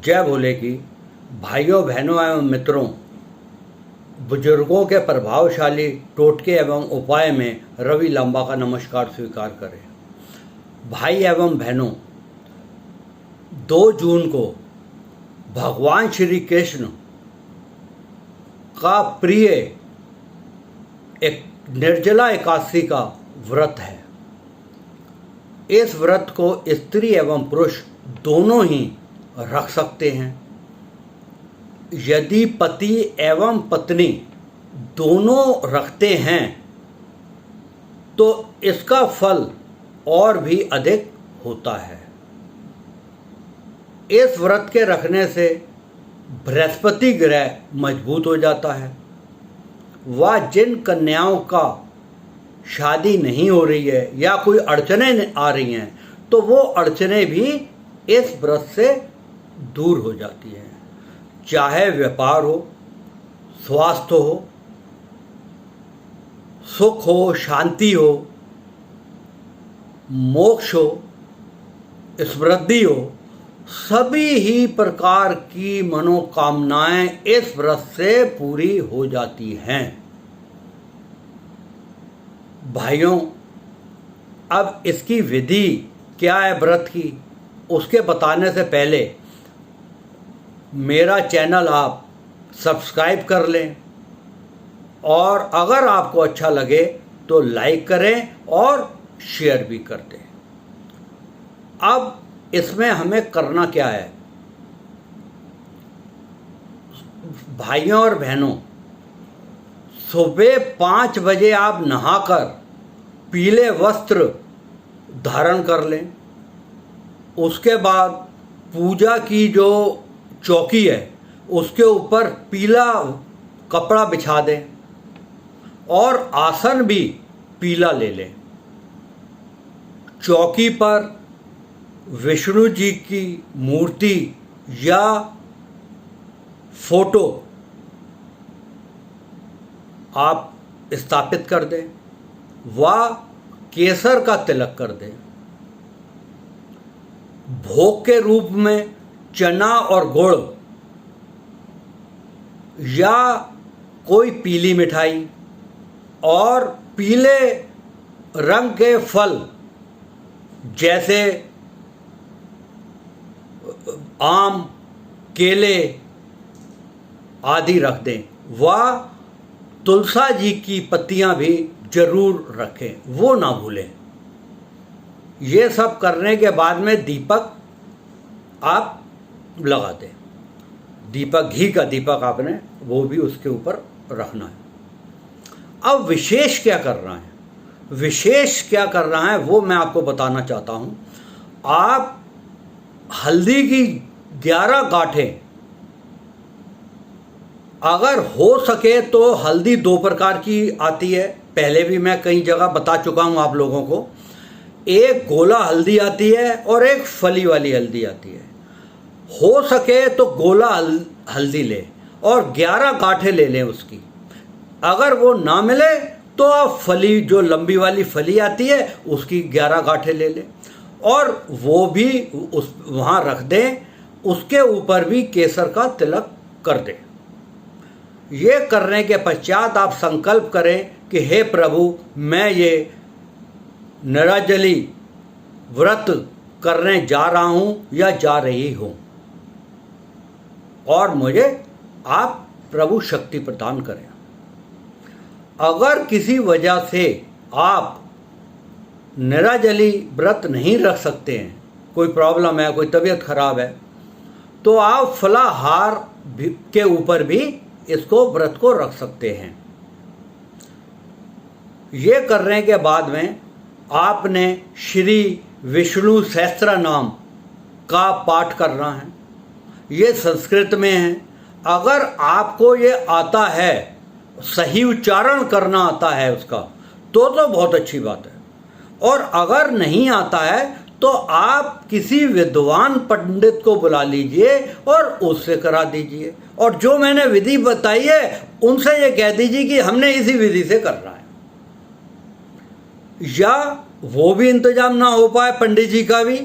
जय भोले की। भाइयों बहनों एवं मित्रों, बुजुर्गों के प्रभावशाली टोटके एवं उपाय में रवि लांबा का नमस्कार स्वीकार करें। भाई एवं बहनों, 2 जून को भगवान श्री कृष्ण का प्रिय एक निर्जला एकादशी का व्रत है। इस व्रत को स्त्री एवं पुरुष दोनों ही रख सकते हैं। यदि पति एवं पत्नी दोनों रखते हैं तो इसका फल और भी अधिक होता है। इस व्रत के रखने से बृहस्पति ग्रह मजबूत हो जाता है। वह जिन कन्याओं का शादी नहीं हो रही है या कोई अड़चनें आ रही हैं तो वो अड़चनें भी इस व्रत से दूर हो जाती हैं। चाहे व्यापार हो, स्वास्थ्य हो, सुख हो, शांति हो, मोक्ष हो, समृद्धि हो, सभी ही प्रकार की मनोकामनाएं इस व्रत से पूरी हो जाती हैं। भाइयों, अब इसकी विधि क्या है व्रत की, उसके बताने से पहले मेरा चैनल आप सब्सक्राइब कर लें और अगर आपको अच्छा लगे तो लाइक करें और शेयर भी कर दें। अब इसमें हमें करना क्या है? भाइयों और बहनों, सुबह 5 बजे आप नहाकर पीले वस्त्र धारण कर लें। उसके बाद पूजा की जो चौकी है उसके ऊपर पीला कपड़ा बिछा दें और आसन भी पीला ले लें। चौकी पर विष्णु जी की मूर्ति या फोटो आप स्थापित कर दें व केसर का तिलक कर दें। भोग के रूप में चना और गुड़ या कोई पीली मिठाई और पीले रंग के फल जैसे आम, केले आदि रख दें। वह तुलसा जी की पत्तियां भी जरूर रखें, वो ना भूलें। ये सब करने के बाद में दीपक आप लगा दें। दीपक, घी का दीपक आपने वो भी उसके ऊपर रखना है। अब विशेष क्या करना है? विशेष क्या करना है वो मैं आपको बताना चाहता हूँ। आप हल्दी की 11 गांठें, अगर हो सके तो हल्दी 2 प्रकार की आती है, पहले भी मैं कई जगह बता चुका हूँ आप लोगों को। एक गोला हल्दी आती है और एक फली वाली हल्दी आती है। हो सके तो गोला हल्दी ले और 11 गांठें ले लें उसकी। अगर वो ना मिले तो आप फली, जो लंबी वाली फली आती है, उसकी 11 गांठें ले लें और वो भी उस वहाँ रख दें। उसके ऊपर भी केसर का तिलक कर दें। ये करने के पश्चात आप संकल्प करें कि हे प्रभु, मैं ये निराजली व्रत करने जा रहा हूँ या जा रही हूँ और मुझे आप प्रभु शक्ति प्रदान करें। अगर किसी वजह से आप निराजली व्रत नहीं रख सकते हैं, कोई प्रॉब्लम है, कोई तबीयत खराब है, तो आप फलाहार के ऊपर भी इसको व्रत को रख सकते हैं। ये करने के बाद में आपने श्री विष्णु सहस्त्र नाम का पाठ करना है। ये संस्कृत में है। अगर आपको ये आता है, सही उच्चारण करना आता है उसका, तो बहुत अच्छी बात है। और अगर नहीं आता है तो आप किसी विद्वान पंडित को बुला लीजिए और उससे करा दीजिए। और जो मैंने विधि बताई है उनसे ये कह दीजिए कि हमने इसी विधि से करना है। या वो भी इंतजाम ना हो पाए पंडित जी का भी,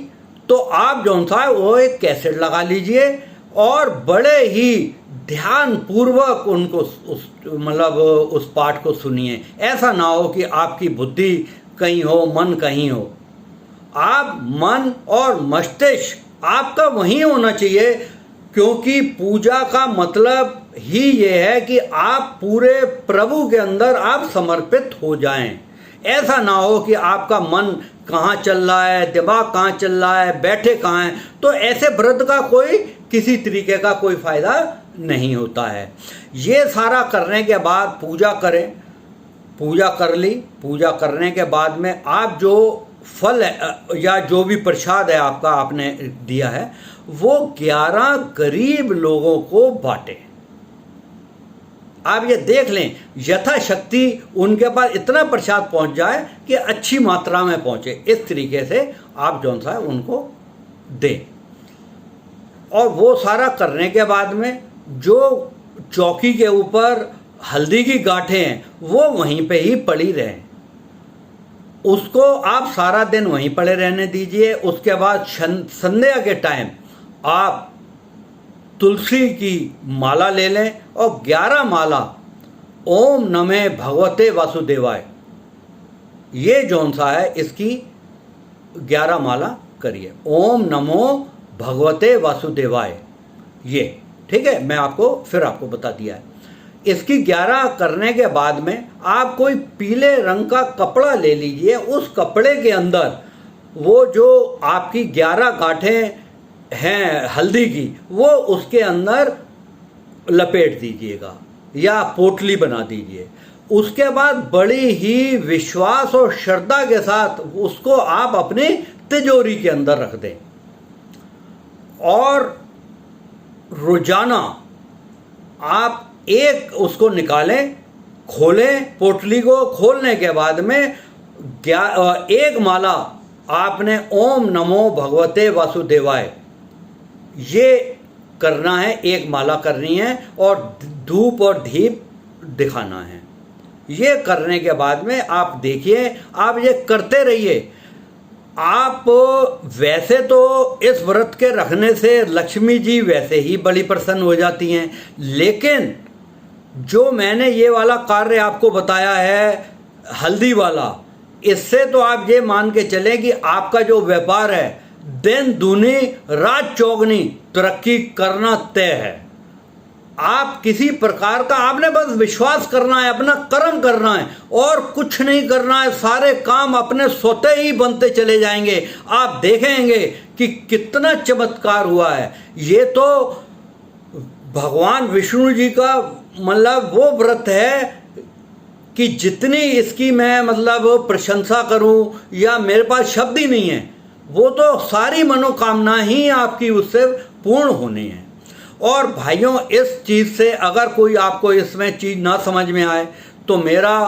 तो आप जौन सा है वो एक कैसेट लगा लीजिए और बड़े ही ध्यान पूर्वक उनको उस पाठ को सुनिए। ऐसा ना हो कि आपकी बुद्धि कहीं हो, मन कहीं हो। आप मन और मस्तिष्क आपका वहीं होना चाहिए, क्योंकि पूजा का मतलब ही ये है कि आप पूरे प्रभु के अंदर आप समर्पित हो जाएं। ऐसा ना हो कि आपका मन कहाँ चल रहा है, दिमाग कहाँ चल रहा है, बैठे कहाँ हैं। तो ऐसे व्रत का कोई किसी तरीके का कोई फायदा नहीं होता है। ये सारा करने के बाद पूजा करें। पूजा कर ली, पूजा करने के बाद में आप जो फल है या जो भी प्रसाद है आपका आपने दिया है, वो 11 गरीब लोगों को बांटे। आप ये देख लें यथाशक्ति उनके पास इतना प्रसाद पहुंच जाए कि अच्छी मात्रा में पहुंचे। इस तरीके से आप जौन सा है उनको दें। और वो सारा करने के बाद में जो चौकी के ऊपर हल्दी की गांठें हैं वो वहीं पे ही पड़ी रहें, उसको आप सारा दिन वहीं पड़े रहने दीजिए। उसके बाद संध्या के टाइम आप तुलसी की माला ले लें और 11 माला ओम नमः भगवते वासुदेवाय, ये जौन सा है इसकी 11 माला करिए। ओम नमो भगवते वासुदेवाय, ये ठीक है। मैं आपको बता दिया है। इसकी 11 करने के बाद में आप कोई पीले रंग का कपड़ा ले लीजिए। उस कपड़े के अंदर वो जो आपकी 11 गांठें हैं हल्दी की, वो उसके अंदर लपेट दीजिएगा या पोटली बना दीजिए। उसके बाद बड़ी ही विश्वास और श्रद्धा के साथ उसको आप अपनी तिजोरी के अंदर रख दें। और रोजाना आप एक उसको निकालें, खोलें। पोटली को खोलने के बाद में एक माला आपने ओम नमो भगवते वासुदेवाय ये करना है, एक माला करनी है और धूप और दीप दिखाना है। ये करने के बाद में आप देखिए, आप ये करते रहिए। आप वैसे तो इस व्रत के रखने से लक्ष्मी जी वैसे ही बड़ी प्रसन्न हो जाती हैं, लेकिन जो मैंने ये वाला कार्य आपको बताया है हल्दी वाला, इससे तो आप ये मान के चलें कि आपका जो व्यापार है दिन दूनी रात चौगनी तरक्की करना तय है। आप किसी प्रकार का, आपने बस विश्वास करना है, अपना कर्म करना है और कुछ नहीं करना है। सारे काम अपने स्वतः ही बनते चले जाएंगे। आप देखेंगे कि कितना चमत्कार हुआ है। ये तो भगवान विष्णु जी का वो व्रत है कि जितनी इसकी मैं प्रशंसा करूं या मेरे पास शब्द ही नहीं है। वो तो सारी मनोकामना ही आपकी उससे पूर्ण होनी है। और भाइयों, इस चीज़ से अगर कोई आपको इसमें चीज़ ना समझ में आए तो मेरा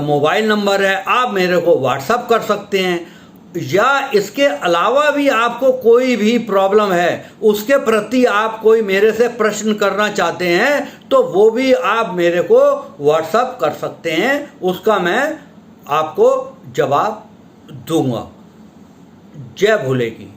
मोबाइल नंबर है, आप मेरे को व्हाट्सअप कर सकते हैं। या इसके अलावा भी आपको कोई भी प्रॉब्लम है, उसके प्रति आप कोई मेरे से प्रश्न करना चाहते हैं, तो वो भी आप मेरे को व्हाट्सअप कर सकते हैं, उसका मैं आपको जवाब दूंगा। जय भोले की।